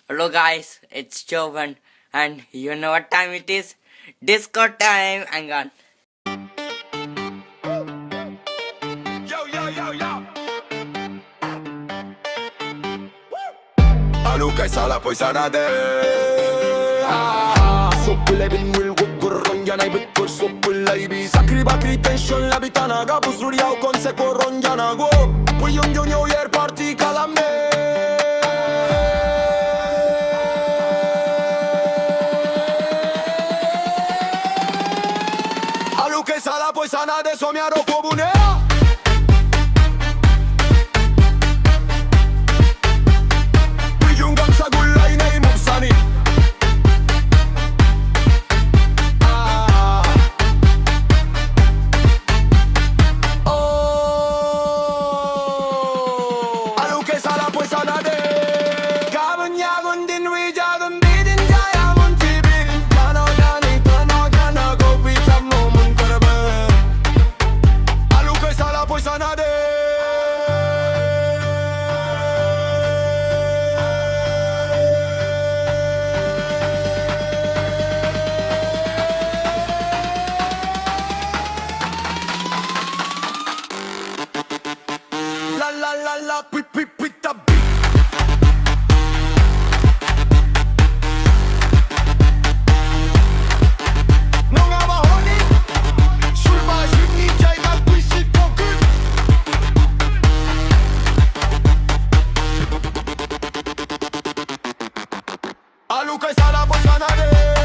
Hello guys, it's Jovan and you know what time it is? Disco time. Hang on. Aluka sala poisanade Soppile binwil gugurron yanay bitkul soppile ibi Sakri bakri tension labitana gabus ruriyaw konse koron yanago Puyong yonyo yer party kalame Aluka sala poisanade somiaro pobunea La la la, pit pit pit the beat. Non abahoni, sul majini jayga puisi kokun. Aluka sala posanade.